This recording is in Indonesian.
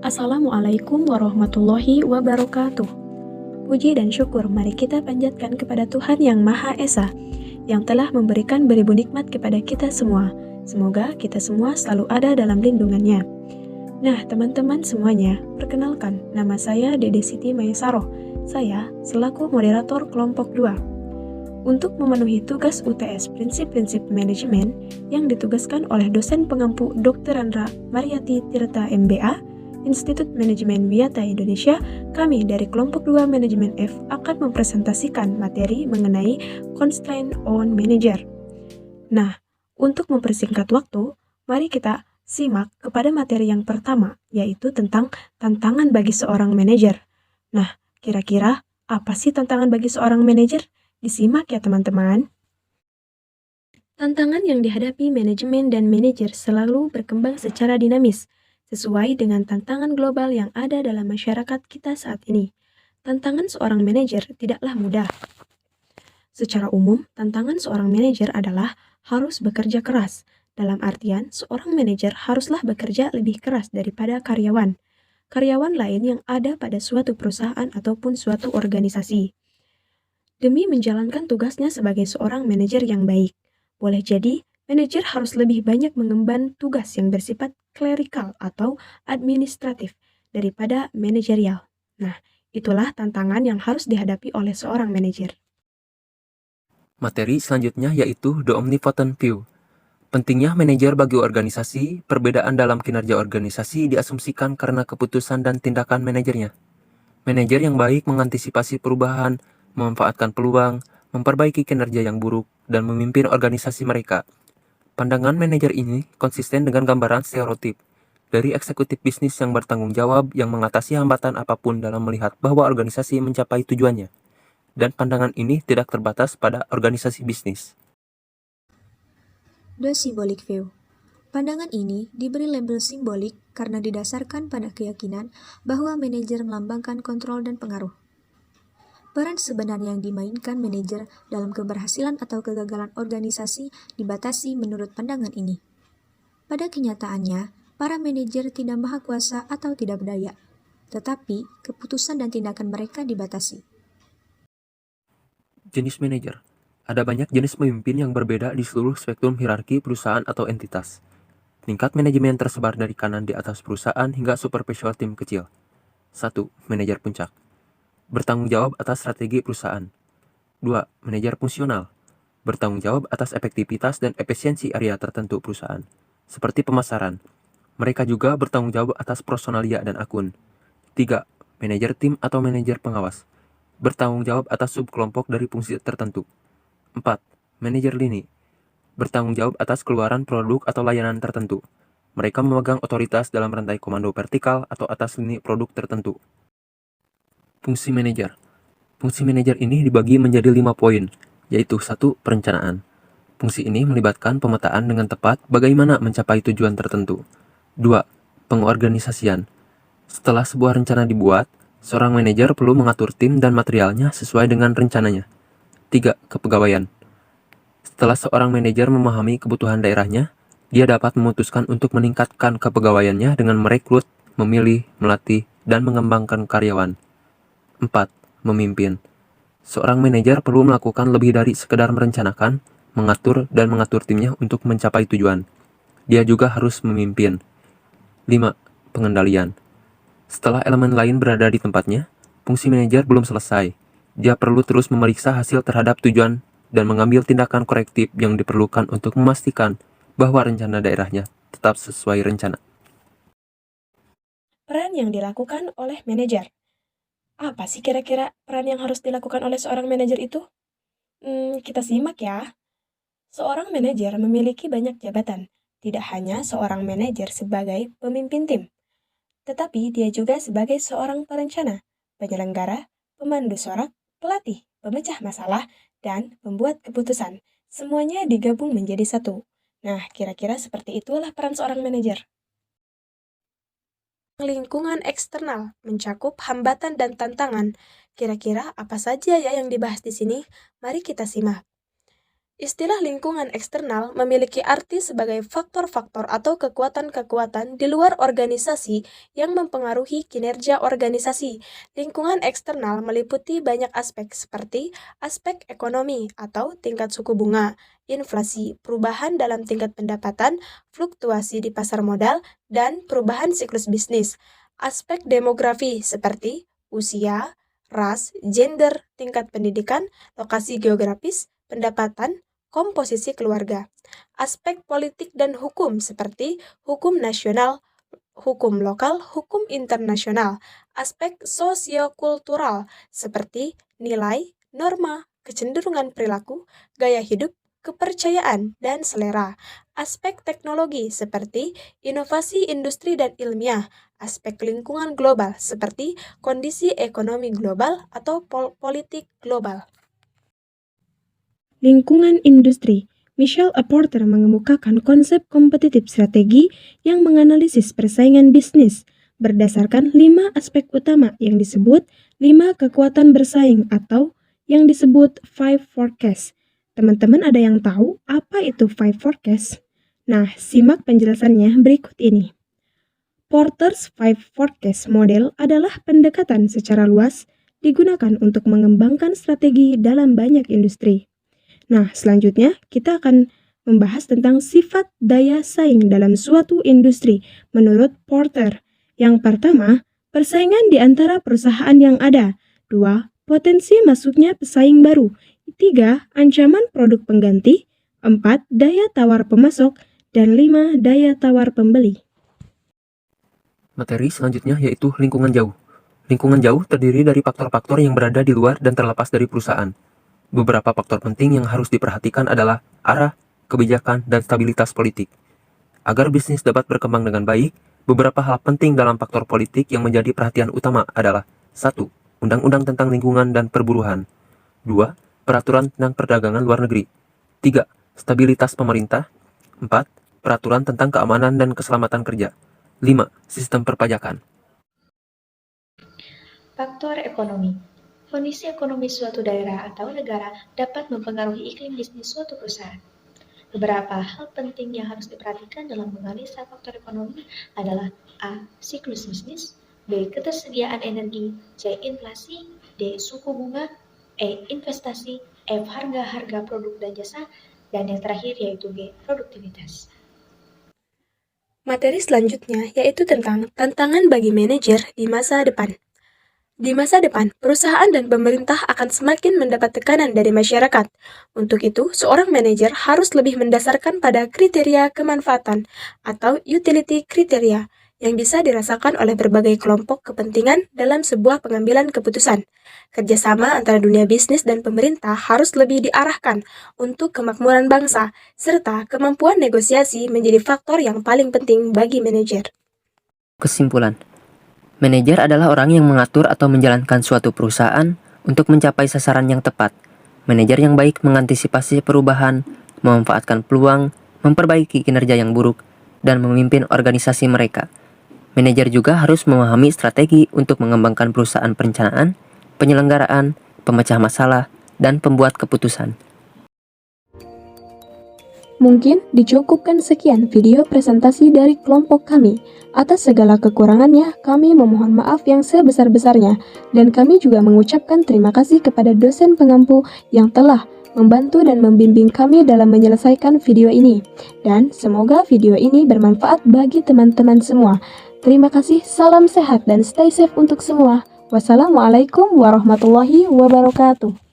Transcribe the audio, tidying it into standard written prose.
Assalamualaikum warahmatullahi wabarakatuh. Puji dan syukur mari kita panjatkan kepada Tuhan Yang Maha Esa, yang telah memberikan beribu nikmat kepada kita semua. Semoga kita semua selalu ada dalam lindungannya. Nah, teman-teman semuanya, perkenalkan, nama saya Dede Siti Mayasaroh. Saya selaku moderator kelompok 2. Untuk memenuhi tugas UTS Prinsip-Prinsip Manajemen yang ditugaskan oleh dosen pengampu Dr. Andra Mariati Tirta MBA, Institut Manajemen Wiyata Indonesia, kami dari kelompok 2 Manajemen F akan mempresentasikan materi mengenai Constraint on Manager. Nah, untuk mempersingkat waktu, mari kita simak kepada materi yang pertama, yaitu tentang tantangan bagi seorang manajer. Nah, kira-kira apa sih tantangan bagi seorang manajer? Disimak ya teman-teman. Tantangan yang dihadapi manajemen dan manajer selalu berkembang secara dinamis, sesuai dengan tantangan global yang ada dalam masyarakat kita saat ini. Tantangan seorang manajer tidaklah mudah. Secara umum, tantangan seorang manajer adalah harus bekerja keras. Dalam artian, seorang manajer haruslah bekerja lebih keras daripada karyawan. Karyawan lain yang ada pada suatu perusahaan ataupun suatu organisasi. Demi menjalankan tugasnya sebagai seorang manajer yang baik. Boleh jadi, manajer harus lebih banyak mengemban tugas yang bersifat klerikal atau administratif daripada manajerial. Nah, itulah tantangan yang harus dihadapi oleh seorang manajer. Materi selanjutnya yaitu The Omnipotent View. Pentingnya manajer bagi organisasi, perbedaan dalam kinerja organisasi diasumsikan karena keputusan dan tindakan manajernya. Manajer yang baik mengantisipasi perubahan, memanfaatkan peluang, memperbaiki kinerja yang buruk, dan memimpin organisasi mereka. Pandangan manajer ini konsisten dengan gambaran stereotip dari eksekutif bisnis yang bertanggung jawab yang mengatasi hambatan apapun dalam melihat bahwa organisasi mencapai tujuannya. Dan pandangan ini tidak terbatas pada organisasi bisnis. The Symbolic View. Pandangan ini diberi label simbolik karena didasarkan pada keyakinan bahwa manajer melambangkan kontrol dan pengaruh. Peran sebenarnya yang dimainkan manajer dalam keberhasilan atau kegagalan organisasi dibatasi menurut pandangan ini. Pada kenyataannya, para manajer tidak maha kuasa atau tidak berdaya, tetapi keputusan dan tindakan mereka dibatasi. Jenis manajer. Ada banyak jenis pemimpin yang berbeda di seluruh spektrum hierarki perusahaan atau entitas. Tingkat manajemen tersebar dari kanan di atas perusahaan hingga superficial tim kecil. 1. Manajer puncak. Bertanggung jawab atas strategi perusahaan. 2. Manajer fungsional. Bertanggung jawab atas efektivitas dan efisiensi area tertentu perusahaan, seperti pemasaran. Mereka juga bertanggung jawab atas personalia dan akun. 3. Manajer tim atau manajer pengawas. Bertanggung jawab atas subkelompok dari fungsi tertentu. 4. Manajer lini. Bertanggung jawab atas keluaran produk atau layanan tertentu. Mereka memegang otoritas dalam rantai komando vertikal atau atas lini produk tertentu. Fungsi manajer. Fungsi manajer ini dibagi menjadi 5 poin, yaitu 1. Perencanaan. Fungsi ini melibatkan pemetaan dengan tepat bagaimana mencapai tujuan tertentu. 2. Pengorganisasian. Setelah sebuah rencana dibuat, seorang manajer perlu mengatur tim dan materialnya sesuai dengan rencananya. 3. Kepegawaian. Setelah seorang manajer memahami kebutuhan daerahnya, dia dapat memutuskan untuk meningkatkan kepegawaiannya dengan merekrut, memilih, melatih, dan mengembangkan karyawan. 4. Memimpin. Seorang manajer perlu melakukan lebih dari sekedar merencanakan, mengatur, dan mengatur timnya untuk mencapai tujuan. Dia juga harus memimpin. 5. Pengendalian. Setelah elemen lain berada di tempatnya, fungsi manajer belum selesai. Dia perlu terus memeriksa hasil terhadap tujuan dan mengambil tindakan korektif yang diperlukan untuk memastikan bahwa rencana daerahnya tetap sesuai rencana. Peran yang dilakukan oleh manajer. Apa sih kira-kira peran yang harus dilakukan oleh seorang manajer itu? Kita simak ya. Seorang manajer memiliki banyak jabatan. Tidak hanya seorang manajer sebagai pemimpin tim, tetapi dia juga sebagai seorang perencana, penyelenggara, pemandu sorak, pelatih, pemecah masalah, dan pembuat keputusan. Semuanya digabung menjadi satu. Nah, kira-kira seperti itulah peran seorang manajer. Lingkungan eksternal mencakup hambatan dan tantangan. Kira-kira apa saja ya yang dibahas di sini? Mari kita simak. Istilah lingkungan eksternal memiliki arti sebagai faktor-faktor atau kekuatan-kekuatan di luar organisasi yang mempengaruhi kinerja organisasi. Lingkungan eksternal meliputi banyak aspek seperti aspek ekonomi atau tingkat suku bunga, inflasi, perubahan dalam tingkat pendapatan, fluktuasi di pasar modal, dan perubahan siklus bisnis. Aspek demografi seperti usia, ras, gender, tingkat pendidikan, lokasi geografis, pendapatan, komposisi keluarga. Aspek politik dan hukum seperti hukum nasional, hukum lokal, hukum internasional. Aspek sosiokultural seperti nilai, norma, kecenderungan perilaku, gaya hidup, kepercayaan, dan selera. Aspek teknologi seperti inovasi industri dan ilmiah. Aspek lingkungan global seperti kondisi ekonomi global atau politik global. Lingkungan industri. Michelle A. Porter mengemukakan konsep kompetitif strategi yang menganalisis persaingan bisnis berdasarkan 5 aspek utama yang disebut 5 kekuatan bersaing atau yang disebut 5 forecast. Teman-teman ada yang tahu apa itu 5 forecast? Nah, simak penjelasannya berikut ini. Porter's 5 forecast model adalah pendekatan secara luas digunakan untuk mengembangkan strategi dalam banyak industri. Nah, selanjutnya kita akan membahas tentang sifat daya saing dalam suatu industri menurut Porter. Yang pertama, persaingan di antara perusahaan yang ada. 2. Potensi masuknya pesaing baru. 3. Ancaman produk pengganti. 4. Daya tawar pemasok. Dan 5. Daya tawar pembeli. Materi selanjutnya yaitu lingkungan jauh. Lingkungan jauh terdiri dari faktor-faktor yang berada di luar dan terlepas dari perusahaan. Beberapa faktor penting yang harus diperhatikan adalah arah, kebijakan, dan stabilitas politik. Agar bisnis dapat berkembang dengan baik, beberapa hal penting dalam faktor politik yang menjadi perhatian utama adalah 1. Undang-undang tentang lingkungan dan perburuhan. 2. Peraturan tentang perdagangan luar negeri. 3. Stabilitas pemerintah. 4. Peraturan tentang keamanan dan keselamatan kerja. 5. Sistem perpajakan. Faktor ekonomi. Kondisi ekonomi suatu daerah atau negara dapat mempengaruhi iklim bisnis suatu perusahaan. Beberapa hal penting yang harus diperhatikan dalam menganalisa faktor ekonomi adalah A. Siklus bisnis, B. Ketersediaan energi, C. Inflasi, D. Suku bunga, E. Investasi, F. Harga-harga produk dan jasa, dan yang terakhir yaitu G. Produktivitas. Materi selanjutnya yaitu tentang tantangan bagi manajer di masa depan. Di masa depan, perusahaan dan pemerintah akan semakin mendapat tekanan dari masyarakat. Untuk itu, seorang manajer harus lebih mendasarkan pada kriteria kemanfaatan atau utility kriteria yang bisa dirasakan oleh berbagai kelompok kepentingan dalam sebuah pengambilan keputusan. Kerjasama antara dunia bisnis dan pemerintah harus lebih diarahkan untuk kemakmuran bangsa, serta kemampuan negosiasi menjadi faktor yang paling penting bagi manajer. Kesimpulan. Manajer adalah orang yang mengatur atau menjalankan suatu perusahaan untuk mencapai sasaran yang tepat. Manajer yang baik mengantisipasi perubahan, memanfaatkan peluang, memperbaiki kinerja yang buruk, dan memimpin organisasi mereka. Manajer juga harus memahami strategi untuk mengembangkan perusahaan perencanaan, penyelenggaraan, pemecah masalah, dan pembuat keputusan. Mungkin dicukupkan sekian video presentasi dari kelompok kami. Atas segala kekurangannya, kami memohon maaf yang sebesar-besarnya, dan kami juga mengucapkan terima kasih kepada dosen pengampu yang telah membantu dan membimbing kami dalam menyelesaikan video ini. Dan semoga video ini bermanfaat bagi teman-teman semua. Terima kasih, salam sehat dan stay safe untuk semua. Wassalamualaikum warahmatullahi wabarakatuh.